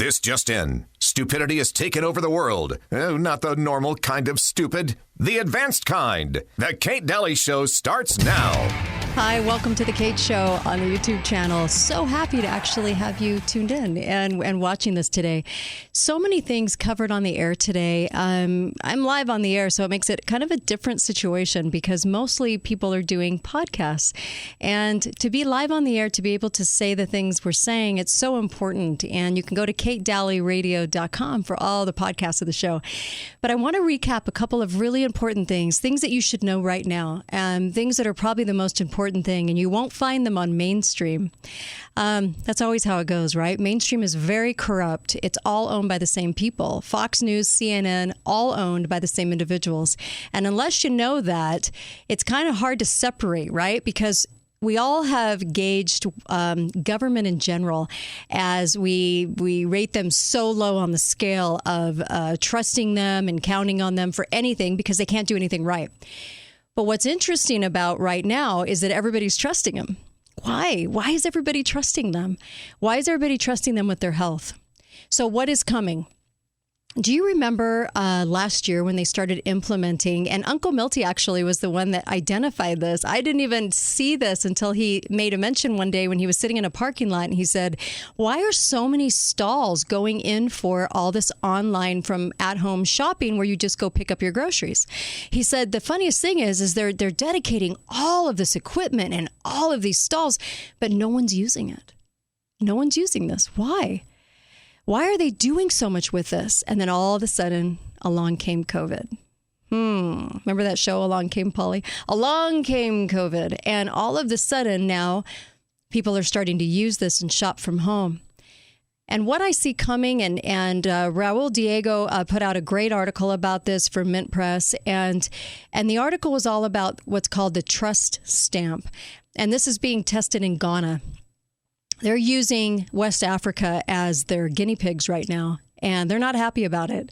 This just in. Stupidity has taken over the world. Not the normal kind of stupid, the advanced kind. The Kate Daly Show starts now. Hi, welcome to The Kate Show on the YouTube channel. So happy to actually have you tuned in and watching this today. So many things covered on the air today. I'm live on the air, so it makes it kind of a different situation because mostly people are doing podcasts. And to be live on the air, to be able to say the things we're saying, it's so important. And you can go to katedalyradio.com for all the podcasts of the show. But I want to recap a couple of really important things that you should know right now, and things that are probably the most important thing, and you won't find them on mainstream. That's always how it goes, right? Mainstream is very corrupt. It's all owned by the same people. Fox News, CNN, all owned by the same individuals. And unless you know that, it's kind of hard to separate, right? Because we all have gauged government in general as we rate them so low on the scale of trusting them and counting on them for anything because they can't do anything right. But what's interesting about right now is that everybody's trusting them. Why? Why is everybody trusting them? Why is everybody trusting them with their health? So what is coming? Do you remember last year when they started implementing, and Uncle Milty actually was the one that identified this. I didn't even see this until he made a mention one day when he was sitting in a parking lot and he said, why are so many stalls going in for all this online from at-home shopping where you just go pick up your groceries? He said the funniest thing is they're dedicating all of this equipment and all of these stalls, but no one's using it. No one's using this. Why? Why are they doing so much with this? And then all of a sudden, along came COVID. Remember that show, Along Came Polly? Along came COVID. And all of a sudden now, people are starting to use this and shop from home. And what I see coming, and Raul Diego put out a great article about this for Mint Press. And the article was all about what's called the trust stamp. And this is being tested in Ghana. They're using West Africa as their guinea pigs right now, and they're not happy about it.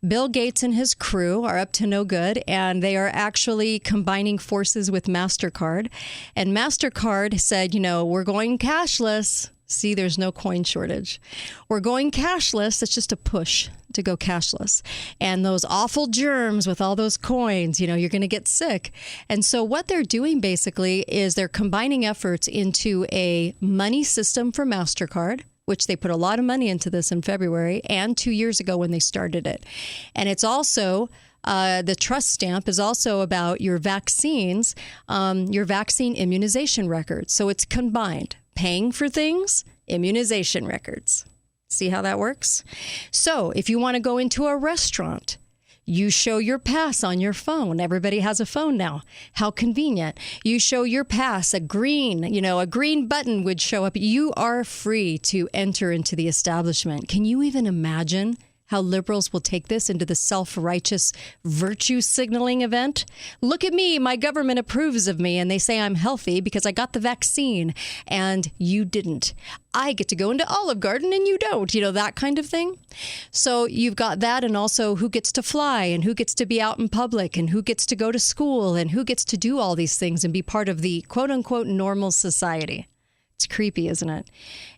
Bill Gates and his crew are up to no good, and they are actually combining forces with MasterCard. And MasterCard said, we're going cashless. See, there's no coin shortage. We're going cashless. It's just a push to go cashless. And those awful germs with all those coins, you're going to get sick. And so what they're doing basically is they're combining efforts into a money system for MasterCard, which they put a lot of money into this in February and 2 years ago when they started it. And it's also the trust stamp is also about your vaccines, your vaccine immunization records. So it's combined. Paying for things, immunization records. See how that works? So if you want to go into a restaurant, you show your pass on your phone. Everybody has a phone now. How convenient. You show your pass, a green button would show up. You are free to enter into the establishment. Can you even imagine how liberals will take this into the self-righteous virtue signaling event? Look at me. My government approves of me, and they say I'm healthy because I got the vaccine, and you didn't. I get to go into Olive Garden, and you don't. That kind of thing. So you've got that, and also who gets to fly, and who gets to be out in public, and who gets to go to school, and who gets to do all these things and be part of the quote-unquote normal society. It's creepy, isn't it?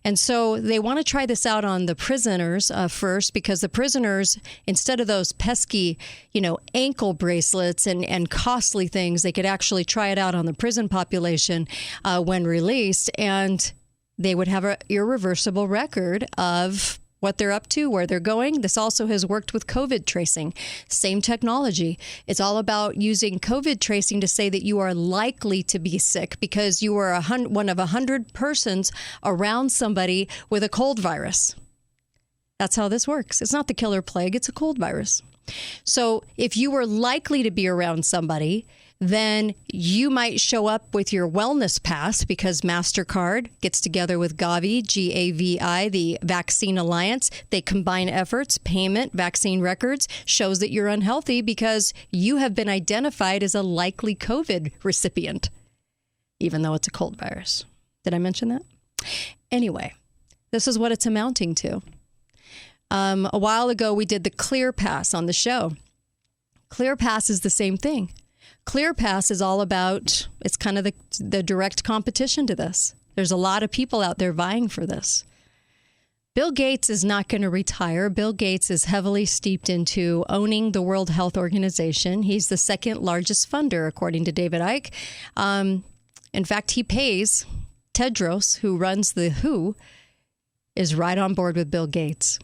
And so they want to try this out on the prisoners first, because the prisoners, instead of those pesky, ankle bracelets and costly things, they could actually try it out on the prison population when released, and they would have an irreversible record of what they're up to, where they're going. This also has worked with COVID tracing. Same technology. It's all about using COVID tracing to say that you are likely to be sick because you were one of 100 persons around somebody with a cold virus. That's how this works. It's not the killer plague. It's a cold virus. So if you were likely to be around somebody, then you might show up with your wellness pass because MasterCard gets together with Gavi, G-A-V-I, the Vaccine Alliance. They combine efforts, payment, vaccine records, shows that you're unhealthy because you have been identified as a likely COVID recipient, even though it's a cold virus. Did I mention that? Anyway, this is what it's amounting to. A while ago, we did the Clear Pass on the show. Clear Pass is the same thing. Clear Pass is all about, it's kind of the direct competition to this. There's a lot of people out there vying for this. Bill Gates is not going to retire. Bill Gates is heavily steeped into owning the World Health Organization. He's the second largest funder, according to David Icke. In fact, he pays Tedros, who runs the WHO, is right on board with Bill Gates.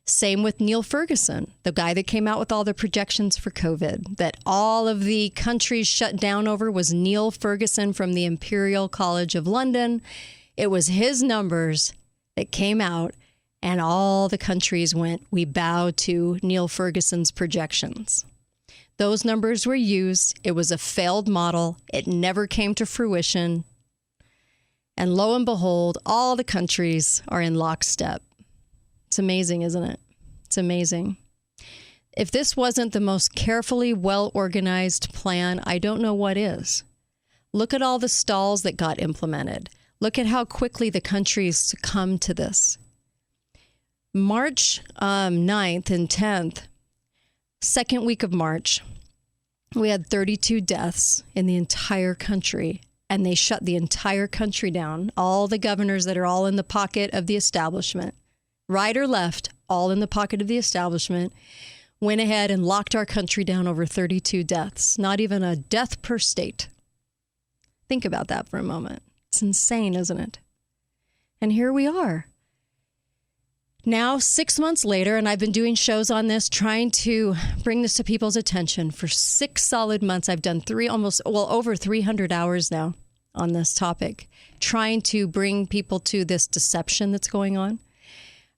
Same with Neil Ferguson, the guy that came out with all the projections for COVID, that all of the countries shut down over was Neil Ferguson from the Imperial College of London. It was his numbers that came out, and all the countries went, we bow to Neil Ferguson's projections. Those numbers were used. It was a failed model. It never came to fruition. And lo and behold, all the countries are in lockstep. It's amazing, isn't it? It's amazing. If this wasn't the most carefully well-organized plan, I don't know what is. Look at all the stalls that got implemented. Look at how quickly the countries succumbed to this. March 9th and 10th, second week of March, we had 32 deaths in the entire country, and they shut the entire country down. All the governors that are all in the pocket of the establishment, right or left, all in the pocket of the establishment, went ahead and locked our country down over 32 deaths, not even a death per state. Think about that for a moment. It's insane, isn't it? And here we are. Now, 6 months later, and I've been doing shows on this, trying to bring this to people's attention for 6 solid months. I've done over 300 hours now on this topic, trying to bring people to this deception that's going on.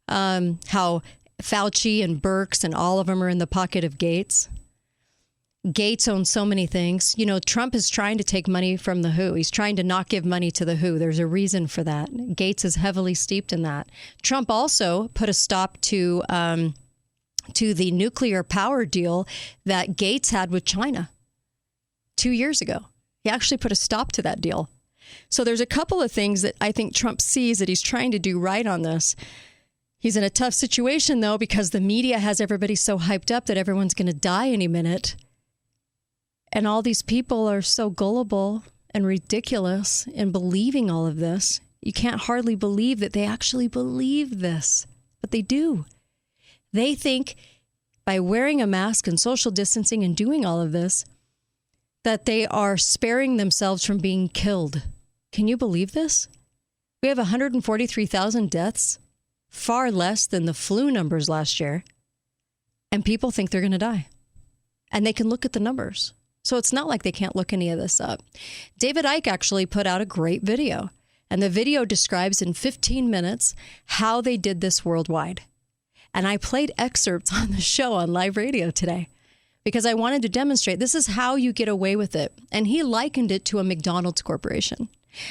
How Fauci and Birx and all of them are in the pocket of Gates. Gates owns so many things. You know, Trump is trying to take money from the WHO. He's trying to not give money to the WHO. There's a reason for that. Gates is heavily steeped in that. Trump also put a stop to the nuclear power deal that Gates had with China 2 years ago. He actually put a stop to that deal. So there's a couple of things that I think Trump sees that he's trying to do right on this. He's in a tough situation, though, because the media has everybody so hyped up that everyone's going to die any minute. And all these people are so gullible and ridiculous in believing all of this. You can't hardly believe that they actually believe this, but they do. They think by wearing a mask and social distancing and doing all of this, that they are sparing themselves from being killed. Can you believe this? We have 143,000 deaths, far less than the flu numbers last year, and people think they're going to die. And they can look at the numbers. So it's not like they can't look any of this up. David Icke actually put out a great video, and the video describes in 15 minutes how they did this worldwide. And I played excerpts on the show on live radio today because I wanted to demonstrate this is how you get away with it. And he likened it to a McDonald's corporation.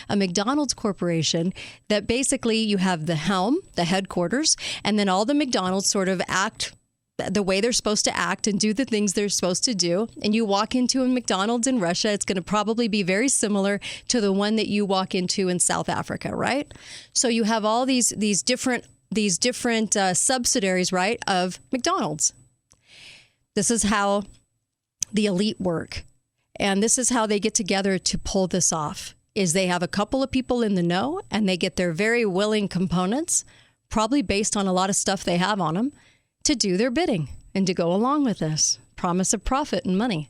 A McDonald's corporation that basically you have the helm, the headquarters, and then all the McDonald's sort of act the way they're supposed to act and do the things they're supposed to do. And you walk into a McDonald's in Russia, it's going to probably be very similar to the one that you walk into in South Africa, right? So you have all these different subsidiaries, right, of McDonald's. This is how the elite work. And this is how they get together to pull this off, is they have a couple of people in the know and they get their very willing components, probably based on a lot of stuff they have on them, to do their bidding and to go along with this promise of profit and money.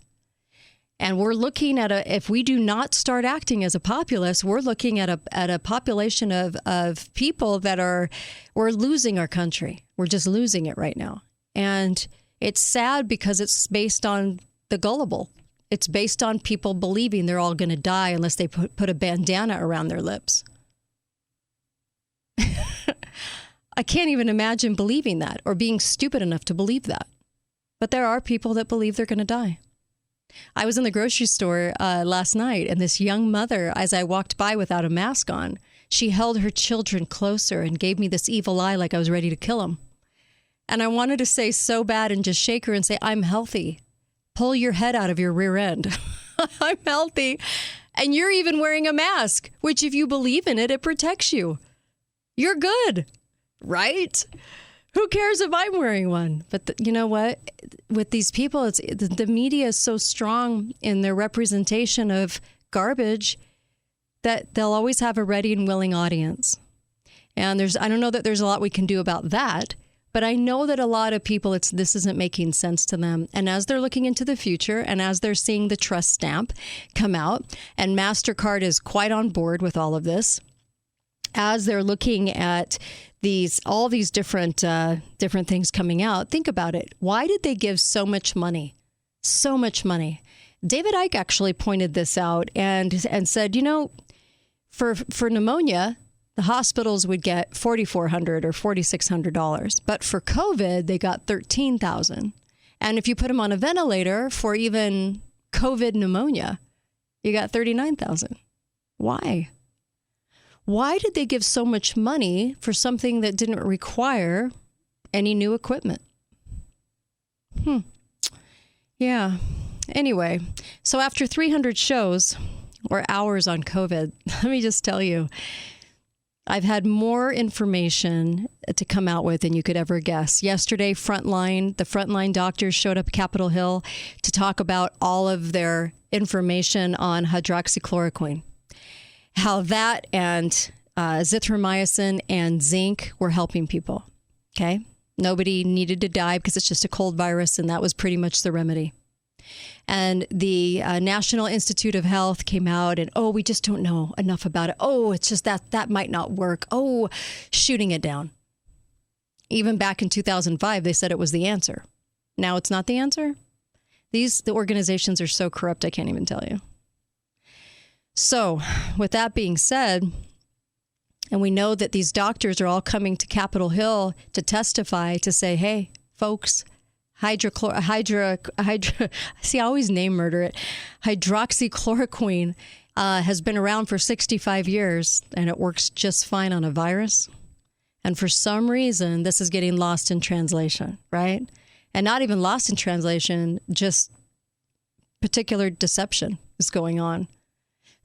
And we're looking at if we do not start acting as a populace, we're looking at a population of people we're losing our country. We're just losing it right now. And it's sad because it's based on the gullible. It's based on people believing they're all going to die unless they put a bandana around their lips. I can't even imagine believing that or being stupid enough to believe that. But there are people that believe they're going to die. I was in the grocery store last night, and this young mother, as I walked by without a mask on, she held her children closer and gave me this evil eye like I was ready to kill them. And I wanted to say so bad and just shake her and say, I'm healthy. Pull your head out of your rear end. I'm healthy. And you're even wearing a mask, which if you believe in it, it protects you. You're good. Right? Who cares if I'm wearing one? But you know what? With these people, the media is so strong in their representation of garbage that they'll always have a ready and willing audience. And I don't know that there's a lot we can do about that, but I know that a lot of people, this isn't making sense to them. And as they're looking into the future and as they're seeing the trust stamp come out, and MasterCard is quite on board with all of this, as they're looking at all these different things coming out, think about it. Why did they give so much money? So much money. David Icke actually pointed this out and said, for pneumonia, the hospitals would get $4,400 or $4,600, but for COVID, they got $13,000. And if you put them on a ventilator for even COVID pneumonia, you got $39,000. Why? Why did they give so much money for something that didn't require any new equipment? Yeah. Anyway, so after 300 shows or hours on COVID, let me just tell you, I've had more information to come out with than you could ever guess. Yesterday, the frontline doctors showed up at Capitol Hill to talk about all of their information on hydroxychloroquine. How that and azithromycin and zinc were helping people. Okay? Nobody needed to die because it's just a cold virus, and that was pretty much the remedy. And the National Institute of Health came out and, we just don't know enough about it. It's just that might not work. Shooting it down. Even back in 2005, they said it was the answer. Now it's not the answer. The organizations are so corrupt, I can't even tell you. So with that being said, and we know that these doctors are all coming to Capitol Hill to testify to say, hey, folks, see, I always name murder it. Hydroxychloroquine has been around for 65 years and it works just fine on a virus. And for some reason, this is getting lost in translation, right? And not even lost in translation, just particular deception is going on.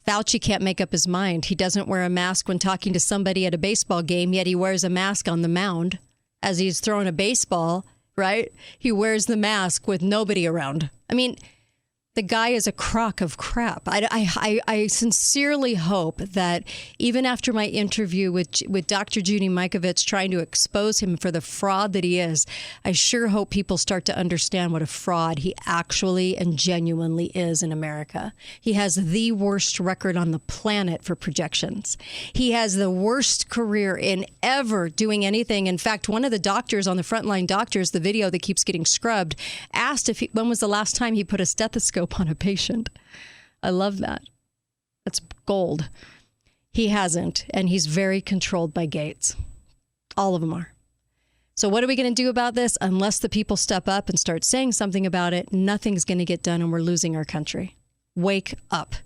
Fauci can't make up his mind. He doesn't wear a mask when talking to somebody at a baseball game, yet he wears a mask on the mound as he's throwing a baseball, right? He wears the mask with nobody around. I mean, the guy is a crock of crap. I sincerely hope that even after my interview with Dr. Judy Mikovits trying to expose him for the fraud that he is, I sure hope people start to understand what a fraud he actually and genuinely is in America. He has the worst record on the planet for projections. He has the worst career in ever doing anything. In fact, one of the doctors on the frontline doctors, the video that keeps getting scrubbed, asked when was the last time he put a stethoscope on a patient. I love that. That's gold. He hasn't, and he's very controlled by Gates. All of them are. So what are we going to do about this? Unless the people step up and start saying something about it, nothing's going to get done, and we're losing our country. Wake up.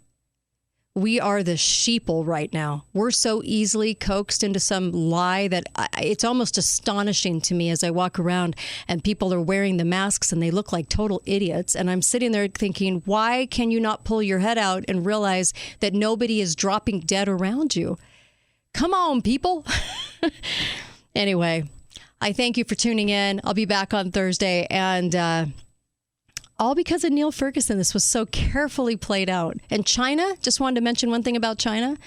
We are the sheeple right now. We're so easily coaxed into some lie that it's almost astonishing to me as I walk around and people are wearing the masks and they look like total idiots. And I'm sitting there thinking, why can you not pull your head out and realize that nobody is dropping dead around you? Come on, people. Anyway, I thank you for tuning in. I'll be back on Thursday, and all because of Neil Ferguson. This was so carefully played out. And China, just wanted to mention one thing about China.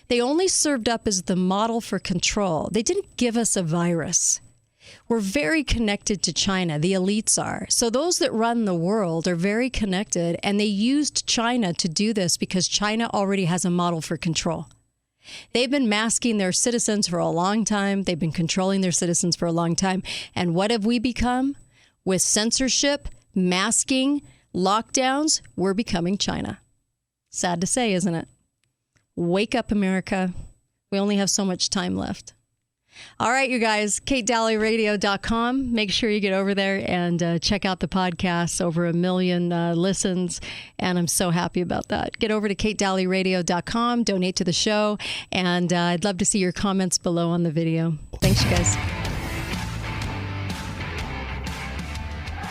They only served up as the model for control. They didn't give us a virus. We're very connected to China. The elites are. So those that run the world are very connected. And they used China to do this because China already has a model for control. They've been masking their citizens for a long time. They've been controlling their citizens for a long time. And what have we become? With censorship, masking, lockdowns, we're becoming China. Sad to say, isn't it? Wake up, America. We only have so much time left. All right, you guys, KateDalleyRadio.com. Make sure you get over there and check out the podcast. Over 1 million listens, and I'm so happy about that. Get over to KateDalleyRadio.com, donate to the show, and I'd love to see your comments below on the video. Thanks, you guys.